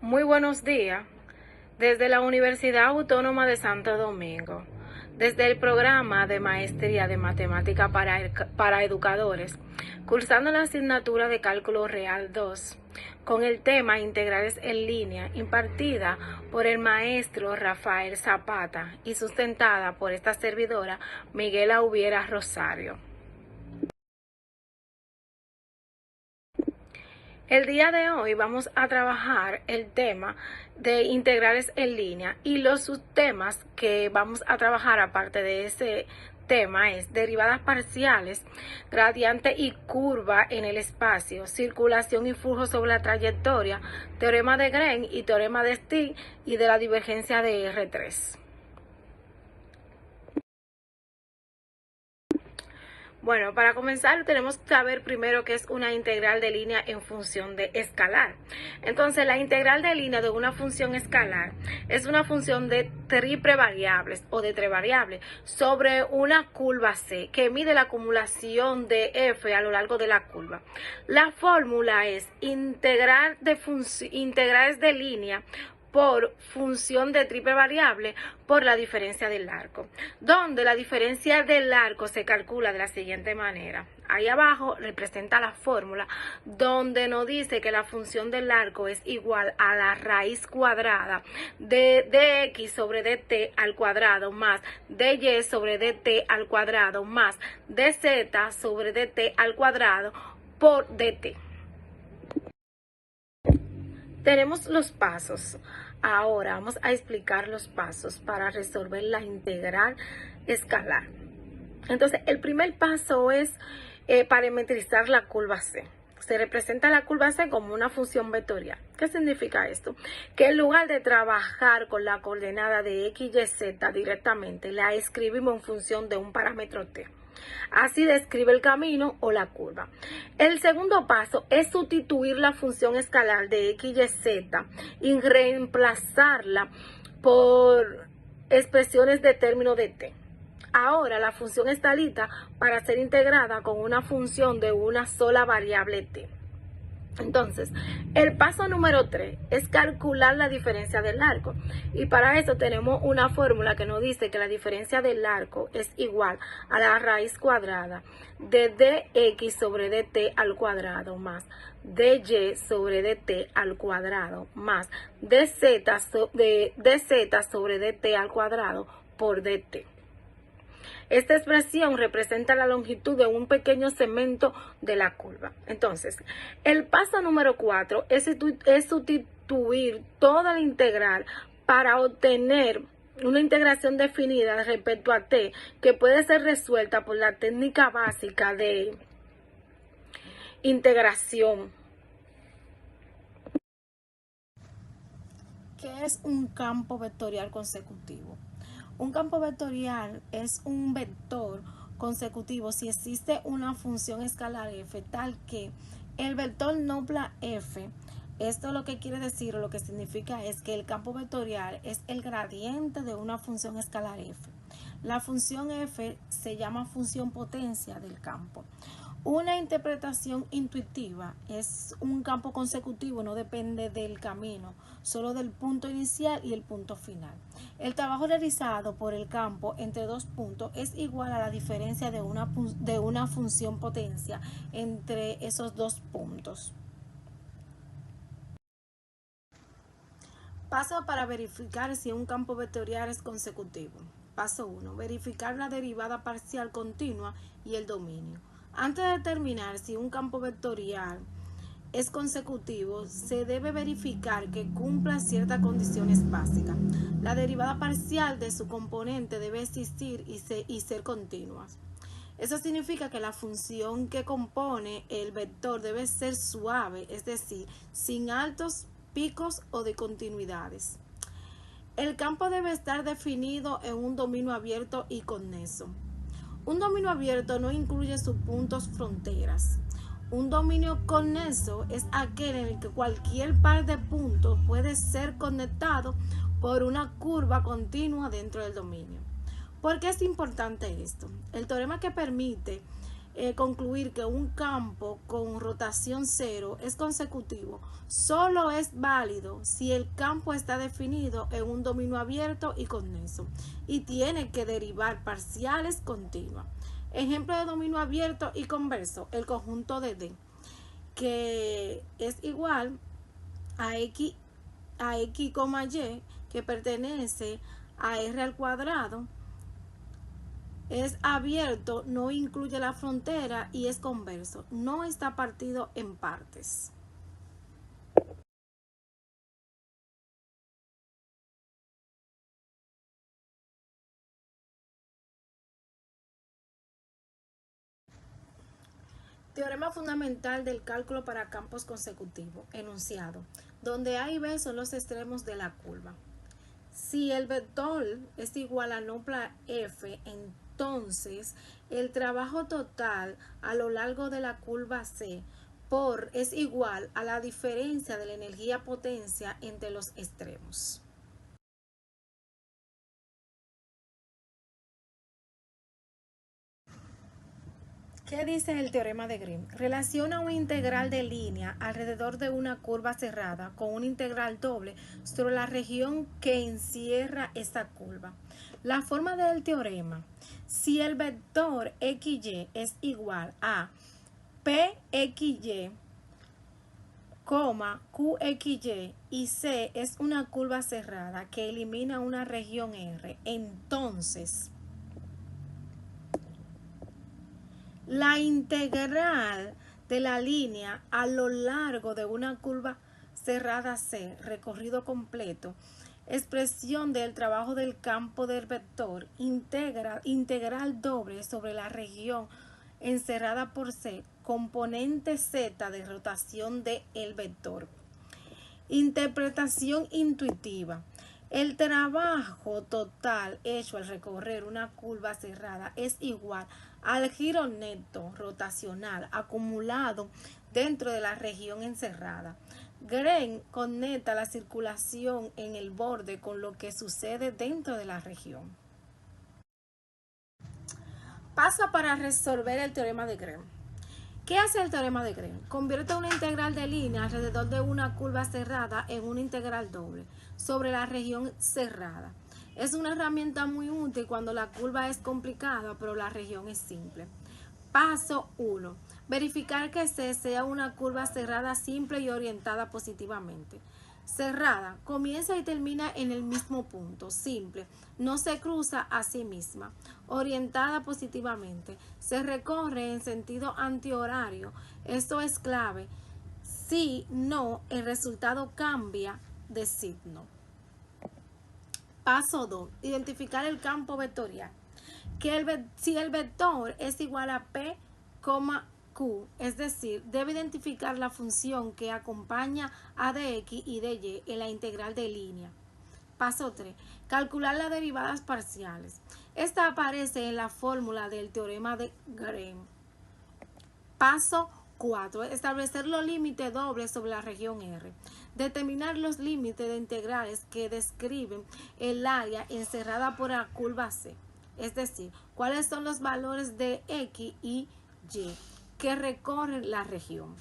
Muy buenos días. Desde la Universidad Autónoma de Santo Domingo, desde el programa de Maestría de Matemática para Educadores, cursando la asignatura de Cálculo Real 2, con el tema Integrales en línea, impartida por el maestro Rafael Zapata y sustentada por esta servidora Miguela Hubiera Rosario. El día de hoy vamos a trabajar el tema de integrales en línea y los subtemas que vamos a trabajar aparte de ese tema es derivadas parciales, gradiente y curva en el espacio, circulación y flujo sobre la trayectoria, teorema de Green y teorema de Steel y de la divergencia de R3. Bueno, para comenzar tenemos que saber primero qué es una integral de línea en función de escalar. Entonces, la integral de línea de una función escalar es una función de triple variables o de tres variables sobre una curva C que mide la acumulación de f a lo largo de la curva. La fórmula es integrales de línea por función de triple variable por la diferencia del arco, donde la diferencia del arco se calcula de la siguiente manera. Ahí abajo representa la fórmula donde nos dice que la función del arco es igual a la raíz cuadrada de dx sobre dt al cuadrado más dy sobre dt al cuadrado más dz sobre dt al cuadrado por dt. Tenemos los pasos. Ahora vamos a explicar los pasos para resolver la integral escalar. Entonces, el primer paso es parametrizar la curva C. Se representa la curva C como una función vectorial. ¿Qué significa esto? Que en lugar de trabajar con la coordenada de x, y, z directamente, la escribimos en función de un parámetro t. Así describe el camino o la curva. El segundo paso es sustituir la función escalar de x, y, z y reemplazarla por expresiones de término de t. Ahora la función está lista para ser integrada con una función de una sola variable t. Entonces, el paso número 3 es calcular la diferencia del arco. Y para eso tenemos una fórmula que nos dice que la diferencia del arco es igual a la raíz cuadrada de dx sobre dt al cuadrado más dy sobre dt al cuadrado más dz sobre dt al cuadrado por dt. Esta expresión representa la longitud de un pequeño segmento de la curva. Entonces, el paso número 4 es sustituir toda la integral para obtener una integración definida respecto a t que puede ser resuelta por la técnica básica de integración. ¿Qué es un campo vectorial consecutivo? Un campo vectorial es un vector consecutivo si existe una función escalar f tal que el vector nobla f. Esto lo que quiere decir o lo que significa es que el campo vectorial es el gradiente de una función escalar f. La función f se llama función potencia del campo. Una interpretación intuitiva es un campo consecutivo, no depende del camino, solo del punto inicial y el punto final. El trabajo realizado por el campo entre dos puntos es igual a la diferencia de una función potencia entre esos dos puntos. Paso para verificar si un campo vectorial es consecutivo. Paso 1. Verificar la derivada parcial continua y el dominio. Antes de determinar si un campo vectorial es consecutivo, se debe verificar que cumpla ciertas condiciones básicas. La derivada parcial de su componente debe existir y ser continua. Eso significa que la función que compone el vector debe ser suave, es decir, sin altos picos o discontinuidades. El campo debe estar definido en un dominio abierto y conexo. Un dominio abierto no incluye sus puntos fronteras. Un dominio conexo es aquel en el que cualquier par de puntos puede ser conectado por una curva continua dentro del dominio. ¿Por qué es importante esto? El teorema que permite concluir que un campo con rotación cero es consecutivo solo es válido si el campo está definido en un dominio abierto y conexo y tiene que derivar parciales continuas. Ejemplo de dominio abierto y converso, el conjunto de D, que es igual a X, y, que pertenece a R al cuadrado, es abierto, no incluye la frontera y es converso, no está partido en partes. Teorema fundamental del cálculo para campos consecutivos, enunciado, donde A y B son los extremos de la curva. Si el vector es igual a nopla F, entonces el trabajo total a lo largo de la curva C por es igual a la diferencia de la energía potencia entre los extremos. ¿Qué dice el teorema de Green? Relaciona una integral de línea alrededor de una curva cerrada con una integral doble sobre la región que encierra esta curva. La forma del teorema: si el vector XY es igual a PXY, QXY y C es una curva cerrada que elimina una región R, entonces la integral de la línea a lo largo de una curva cerrada C, recorrido completo, expresión del trabajo del campo del vector, integral doble sobre la región encerrada por C, componente Z de rotación del vector. Interpretación intuitiva. El trabajo total hecho al recorrer una curva cerrada es igual al giro neto rotacional acumulado dentro de la región encerrada. Green conecta la circulación en el borde con lo que sucede dentro de la región. Paso para resolver el teorema de Green. ¿Qué hace el teorema de Green? Convierte una integral de línea alrededor de una curva cerrada en una integral doble sobre la región cerrada. Es una herramienta muy útil cuando la curva es complicada, pero la región es simple. Paso 1. Verificar que C sea una curva cerrada simple y orientada positivamente. Cerrada, comienza y termina en el mismo punto, simple, no se cruza a sí misma. Orientada positivamente, se recorre en sentido antihorario, esto es clave. Si no, el resultado cambia de signo. Paso 2. Identificar el campo vectorial. Si el vector es igual a P, Q, es decir, debe identificar la función que acompaña a de X y de Y en la integral de línea. Paso 3. Calcular las derivadas parciales. Esta aparece en la fórmula del teorema de Green. Paso 4. Establecer los límites dobles sobre la región R. Determinar los límites de integrales que describen el área encerrada por la curva C. Es decir, cuáles son los valores de X y Y que recorren la región.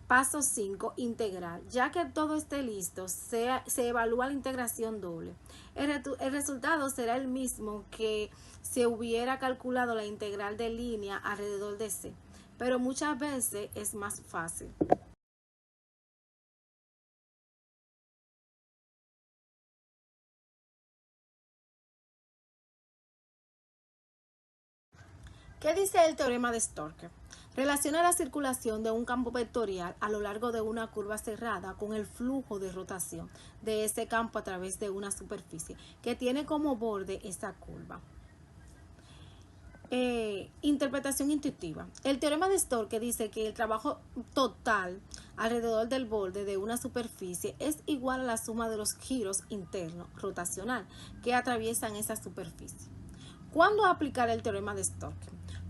Paso 5. Integral. Ya que todo esté listo, se evalúa la integración doble. El resultado será el mismo que si hubiera calculado la integral de línea alrededor de C, pero muchas veces es más fácil. ¿Qué dice el teorema de Stork? Relaciona la circulación de un campo vectorial a lo largo de una curva cerrada con el flujo de rotación de ese campo a través de una superficie que tiene como borde esta curva. Interpretación intuitiva. El teorema de Stork dice que el trabajo total alrededor del borde de una superficie es igual a la suma de los giros internos rotacional que atraviesan esa superficie. ¿Cuándo aplicar el teorema de Stork?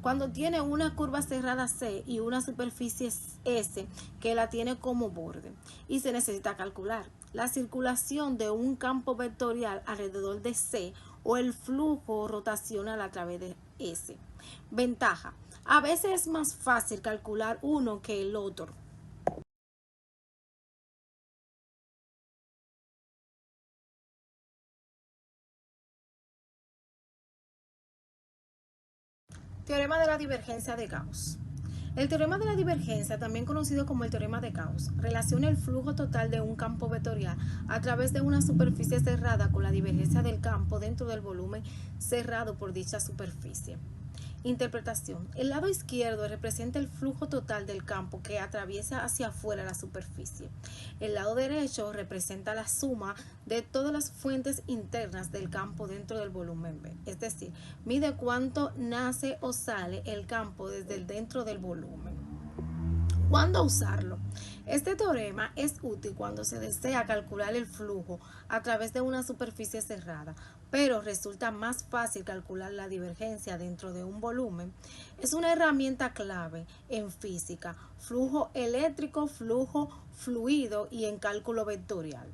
Cuando tiene una curva cerrada C y una superficie S que la tiene como borde y se necesita calcular la circulación de un campo vectorial alrededor de C o el flujo rotacional a través de S. Ventaja. A veces es más fácil calcular uno que el otro. Teorema de la divergencia de Gauss. El teorema de la divergencia, también conocido como el teorema de Gauss, relaciona el flujo total de un campo vectorial a través de una superficie cerrada con la divergencia del campo dentro del volumen cerrado por dicha superficie. Interpretación. El lado izquierdo representa el flujo total del campo que atraviesa hacia afuera la superficie. El lado derecho representa la suma de todas las fuentes internas del campo dentro del volumen B. Es decir, mide cuánto nace o sale el campo desde el dentro del volumen. ¿Cuándo usarlo? Este teorema es útil cuando se desea calcular el flujo a través de una superficie cerrada, pero resulta más fácil calcular la divergencia dentro de un volumen. Es una herramienta clave en física, flujo eléctrico, flujo fluido y en cálculo vectorial.